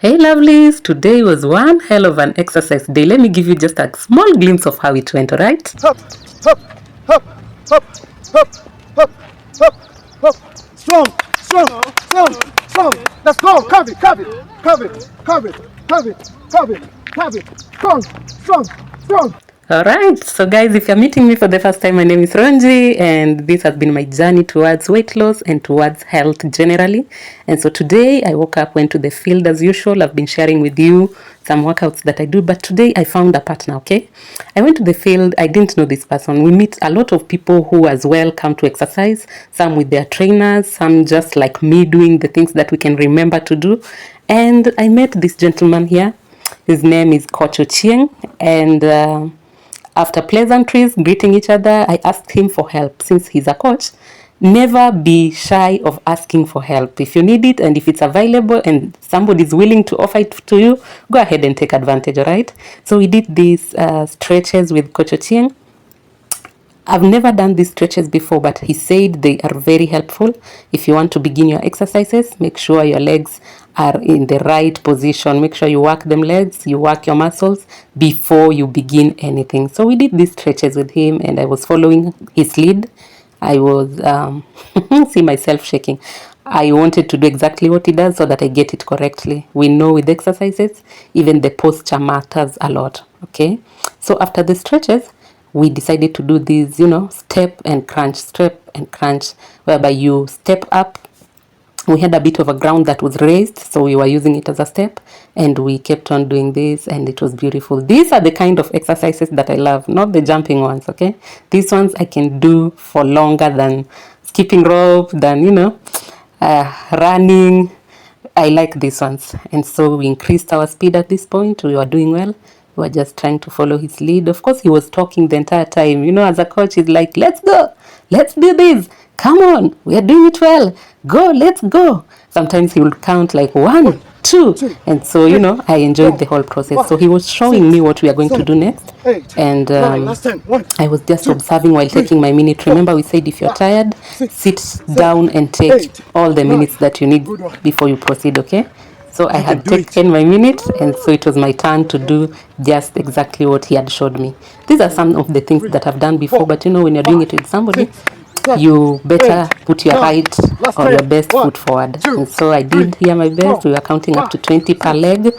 Hey lovelies, today was one hell of an exercise day. Let me give you just a small glimpse of how it went, alright? Hup, hup, hup, hup, hup, hup, hup, hup. Strong, strong, strong, strong. Let's go. Curve it, curve it, curve it, curve it, curve it, curve it, curve it. Strong, strong, strong. Alright, so guys, if you're meeting me for the first time, my name is Ronji, and this has been my journey towards weight loss and towards health generally. And so today I woke up, went to the field as usual. I've been sharing with you some workouts that I do, but today I found a partner, okay? I went to the field, I didn't know this person. We meet a lot of people who as well come to exercise, some with their trainers, some just like me doing the things that we can remember to do. And I met this gentleman here. His name is Coach Ochieng, and after pleasantries, greeting each other, I asked him for help. Since he's a coach, never be shy of asking for help. If you need it and if it's available and somebody is willing to offer it to you, go ahead and take advantage, all right? So we did these stretches with Coach Ochieng. I've never done these stretches before, but he said they are very helpful. If you want to begin your exercises, make sure your legs are in the right position. Make sure you work them legs, you work your muscles before you begin anything. So we did these stretches with him and I was following his lead. I was, see myself shaking. I wanted to do exactly what he does so that I get it correctly. We know with exercises, even the posture matters a lot, okay? So after the stretches, we decided to do these, step and crunch, whereby you step up. We had a bit of a ground that was raised, so we were using it as a step, and we kept on doing this, and it was beautiful. These are the kind of exercises that I love, not the jumping ones, okay? These ones I can do for longer than skipping rope, than, running. I like these ones. And so we increased our speed at this point. We were doing well. We were just trying to follow his lead. Of course, he was talking the entire time. As a coach, he's like, let's go. Let's do this. Come on. We are doing it well. Go. Let's go. Sometimes he would count like 1, 2. And so, I enjoyed the whole process. So he was showing me what we are going to do next. And I was just observing while taking my minute. Remember, we said if you're tired, sit down and take all the minutes that you need before you proceed, okay? So I had taken my minute, and so it was my turn to do just exactly what he had showed me. These are some of the things that I've done before, but when you're doing it with somebody, you better put your right or your best foot forward. And so I did here my best. We were counting up to 20 per leg.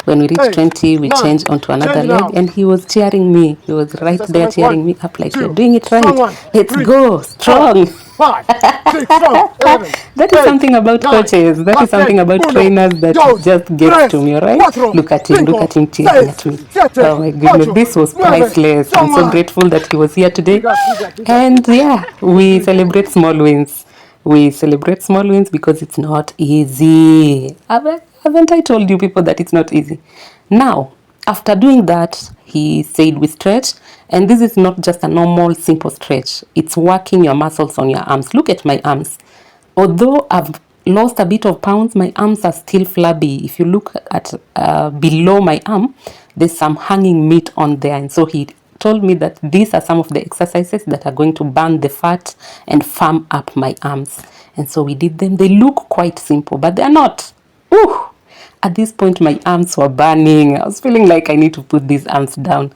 When we reached 20, we changed onto another leg, and he was cheering me. He was right there cheering me up like, you're doing it right. Let's go, strong. 5, 6, 7, 11. That is something about coaches. That is something about trainers that just gets to me, all right? Look at him cheering at me. Oh my goodness, this was priceless. I'm so grateful that he was here today. And yeah, we celebrate small wins. We celebrate small wins because it's not easy. Haven't I told you people that it's not easy? Now, after doing that, he said we stretch, and this is not just a normal simple stretch. It's working your muscles on your arms. Look at my arms. Although I've lost a bit of pounds, my arms are still flabby. If you look at below my arm, there's some hanging meat on there. And so he told me that these are some of the exercises that are going to burn the fat and firm up my arms. And so we did them. They look quite simple, but they're not. Ooh! At this point, my arms were burning. I was feeling like I need to put these arms down.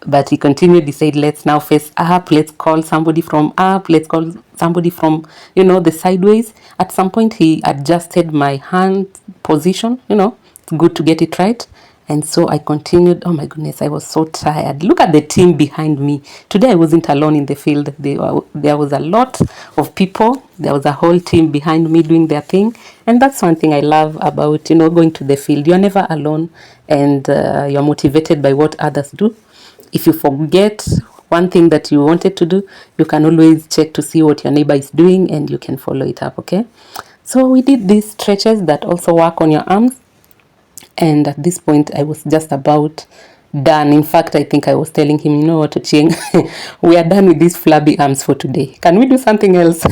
But he continued. He said, let's now face up. Let's call somebody from up. Let's call somebody from, the sideways. At some point, he adjusted my hand position. It's good to get it right. And so I continued. Oh my goodness, I was so tired. Look at the team behind me. Today I wasn't alone in the field. There was a lot of people. There was a whole team behind me doing their thing. And that's one thing I love about, going to the field. You're never alone, and you're motivated by what others do. If you forget one thing that you wanted to do, you can always check to see what your neighbor is doing and you can follow it up, okay? So we did these stretches that also work on your arms. And at this point, I was just about done. In fact, I think I was telling him, what, Ochieng, we are done with these flabby arms for today. Can we do something else?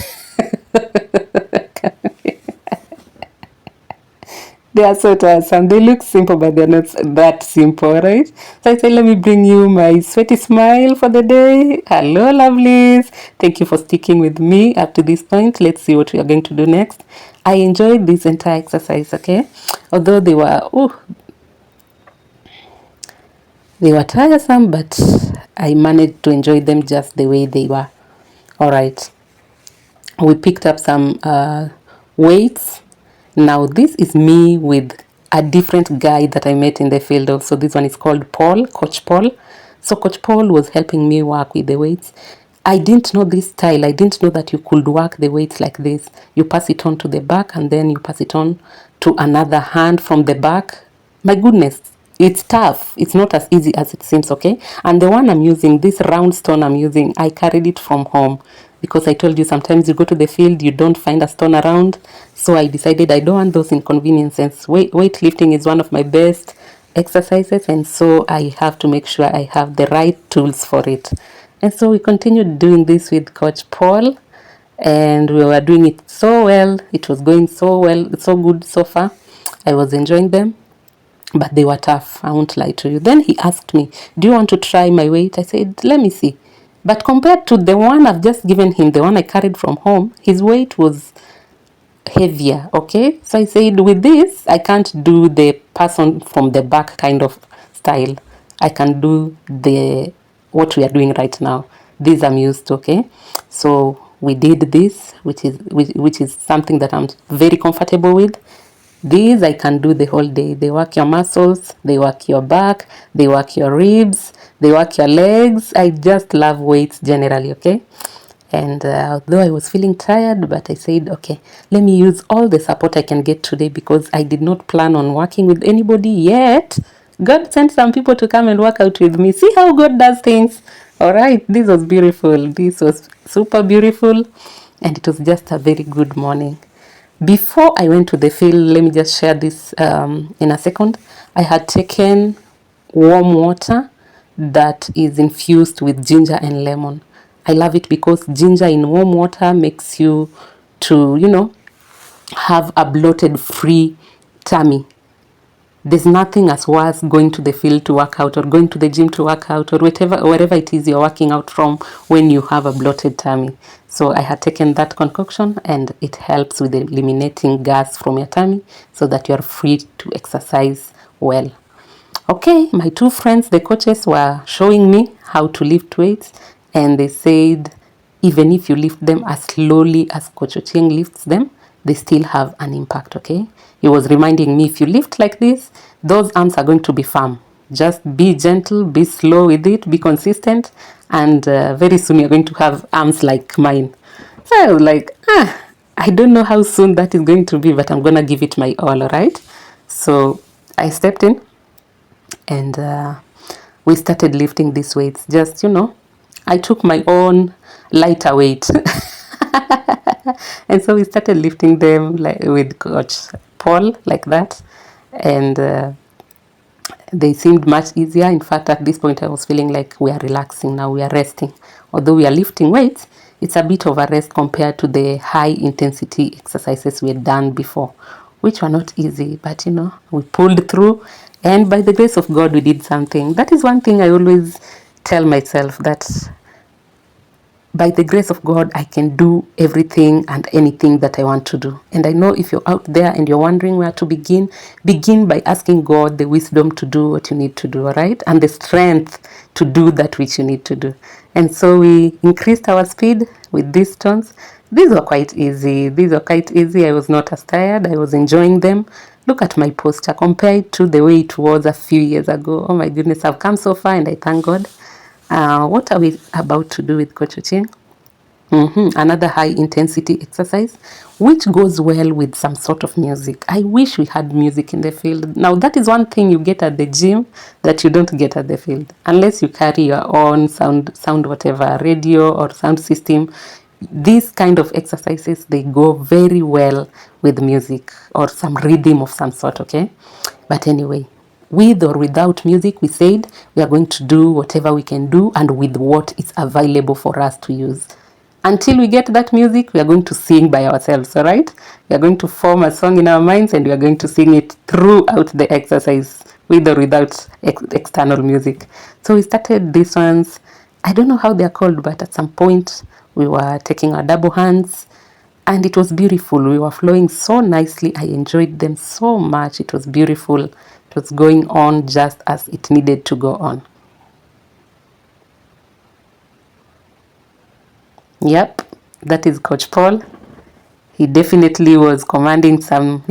They are so tiresome. They look simple, but they're not that simple, right? So I said, let me bring you my sweaty smile for the day. Hello, lovelies. Thank you for sticking with me up to this point. Let's see what we are going to do next. I enjoyed this entire exercise, okay? Although they were tiresome, but I managed to enjoy them just the way they were. All right. We picked up some weights. Now this is me with a different guy that I met in the field also. This one is called Paul, Coach Paul. So Coach Paul was helping me work with the weights. I didn't know this style. I didn't know that you could work the weights like this. You pass it on to the back and then you pass it on to another hand from the back. My goodness, it's tough. It's not as easy as it seems, okay? And the one I'm using, this round stone I'm using, I carried it from home because I told you sometimes you go to the field, you don't find a stone around. So I decided I don't want those inconveniences. Weightlifting is one of my best exercises, and so I have to make sure I have the right tools for it. And so we continued doing this with Coach Paul, and we were doing it so well. It was going so well, so good so far. I was enjoying them, but they were tough. I won't lie to you. Then he asked me, do you want to try my weight? I said, let me see. But compared to the one I've just given him, the one I carried from home, his weight was heavier. Okay, so I said, with this I can't do the person from the back kind of style. I can do the what we are doing right now. This I'm used to. Okay, so we did this, which is something that I'm very comfortable with. These I can do the whole day. They work your muscles, they work your back, they work your ribs, they work your legs. I just love weights generally, okay? And although I was feeling tired, but I said, okay, let me use all the support I can get today because I did not plan on working with anybody yet. God sent some people to come and work out with me. See how God does things. All right, this was beautiful. This was super beautiful. And it was just a very good morning. Before I went to the field, let me just share this in a second. I had taken warm water that is infused with ginger and lemon. I love it because ginger in warm water makes you to, have a bloated free tummy. There's nothing as worse going to the field to work out or going to the gym to work out or wherever it is you're working out from when you have a bloated tummy. So I had taken that concoction and it helps with eliminating gas from your tummy so that you're free to exercise well. Okay, my two friends, the coaches, were showing me how to lift weights, and they said even if you lift them as slowly as Coach Ochieng lifts them, they still have an impact, okay? He was reminding me, if you lift like this, those arms are going to be firm. Just be gentle, be slow with it, be consistent, and very soon you're going to have arms like mine. So I was like, I don't know how soon that is going to be, but I'm going to give it my all right? So I stepped in and we started lifting these weights. Just, I took my own lighter weight. And so we started lifting them like with Coach Paul like that. And they seemed much easier. In fact, at this point, I was feeling like we are relaxing now, we are resting. Although we are lifting weights, it's a bit of a rest compared to the high intensity exercises we had done before, which were not easy, but we pulled through. And by the grace of God, we did something. That is one thing I always tell myself, that by the grace of God, I can do everything and anything that I want to do. And I know if you're out there and you're wondering where to begin by asking God the wisdom to do what you need to do, all right? And the strength to do that which you need to do. And so we increased our speed with these stones. These were quite easy. I was not as tired. I was enjoying them. Look at my posture compared to the way it was a few years ago. Oh my goodness, I've come so far and I thank God. What are we about to do with Coach Ochieng? Another high intensity exercise, which goes well with some sort of music. I wish we had music in the field. Now, that is one thing you get at the gym that you don't get at the field, unless you carry your own sound whatever, radio or sound system. These kind of exercises, they go very well with music or some rhythm of some sort, okay? But anyway, with or without music, we said we are going to do whatever we can do and with what is available for us to use. Until we get that music, we are going to sing by ourselves, all right? We are going to form a song in our minds and we are going to sing it throughout the exercise, with or without external music. So we started these ones. I don't know how they are called, but at some point we were taking our double hands and it was beautiful. We were flowing so nicely. I enjoyed them so much. It was beautiful. It was going on just as it needed to go on. Yep, that is Coach Paul. He definitely was commanding some,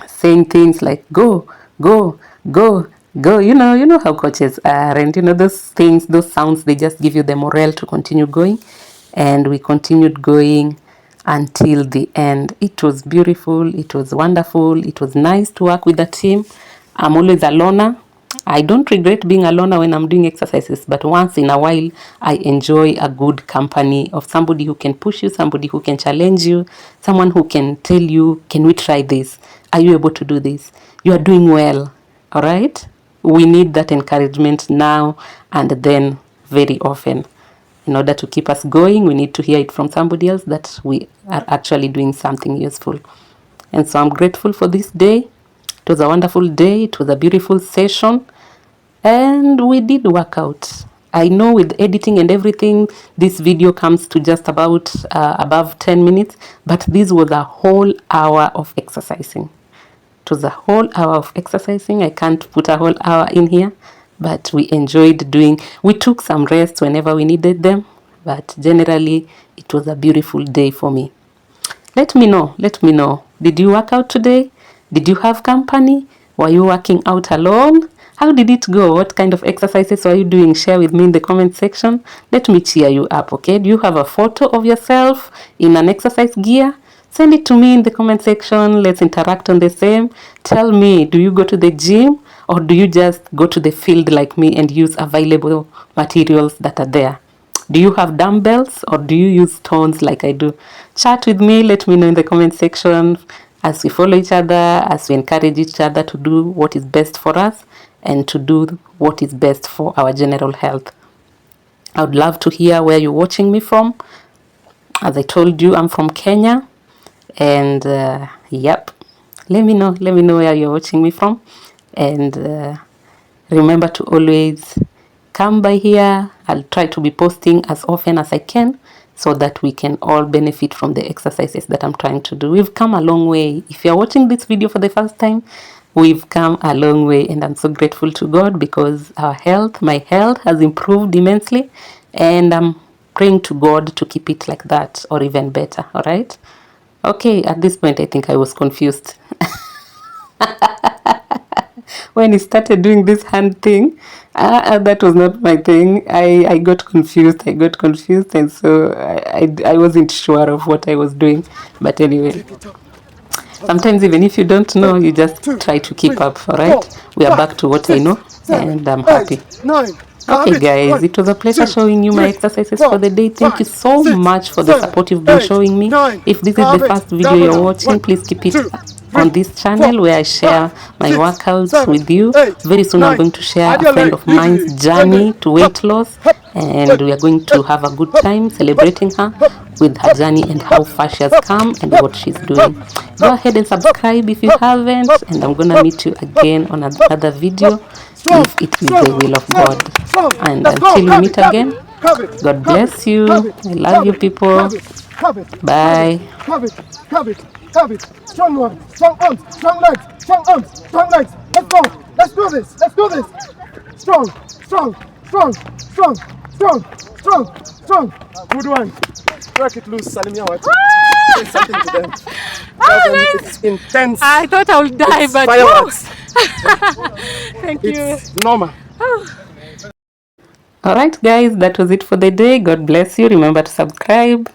saying things like go, go, go, go. You know how coaches are, and those things, those sounds, they just give you the morale to continue going. And we continued going until the end. It was beautiful. It was wonderful. It was nice to work with the team. I'm always a loner. I don't regret being a loner when I'm doing exercises, but once in a while, I enjoy a good company of somebody who can push you, somebody who can challenge you, someone who can tell you, can we try this? Are you able to do this? You are doing well, all right? We need that encouragement now and then very often. In order to keep us going, we need to hear it from somebody else that we are actually doing something useful. And so I'm grateful for this day. It was a wonderful day. It was a beautiful session. And we did work out. I know with editing and everything, this video comes to just about above 10 minutes. But this was a whole hour of exercising. It was a whole hour of exercising. I can't put a whole hour in here. But we enjoyed doing. We took some rest whenever we needed them. But generally, it was a beautiful day for me. Let me know. Did you work out today? Did you have company? Were you working out alone? How did it go? What kind of exercises were you doing? Share with me in the comment section. Let me cheer you up, okay? Do you have a photo of yourself in an exercise gear? Send it to me in the comment section. Let's interact on the same. Tell me, do you go to the gym or do you just go to the field like me and use available materials that are there? Do you have dumbbells or do you use stones like I do? Chat with me. Let me know in the comment section as we follow each other, as we encourage each other to do what is best for us and to do what is best for our general health. I would love to hear where you're watching me from. As I told you, I'm from Kenya. And yep, let me know where you're watching me from. And remember to always come by here. I'll try to be posting as often as I can so that we can all benefit from the exercises that I'm trying to do. We've come a long way. If you're watching this video for the first time, we've come a long way, and I'm so grateful to God because my health has improved immensely, and I'm praying to God to keep it like that or even better. All right. Okay, at this point I think I was confused. When he started doing this hand thing, that was not my thing. I got confused. And so I wasn't sure of what I was doing. But anyway, sometimes even if you don't know, you just try to keep up, all right? We are back to what I know, and I'm happy. Okay guys, it was a pleasure showing you my exercises for the day. Thank you so much for the support you've been showing me. If this is the first video you're watching, please keep it on this channel where I share my workouts with you. Very soon I'm going to share a friend of mine's journey to weight loss, and we are going to have a good time celebrating her with her journey and how far she has come and what she's doing. Go ahead and subscribe if you haven't, and I'm gonna meet you again on another video if it is the will of God. And until we meet again, God bless you. I love you people. Bye. Strong one, strong arms, strong legs, strong arms, strong legs. Let's go. Let's do this. Strong. Good one. Work it loose, Salimia. Say something to them. It's intense. I thought I would die, but fireworks. Thank you. It's normal. Alright guys, that was it for the day. God bless you. Remember to subscribe.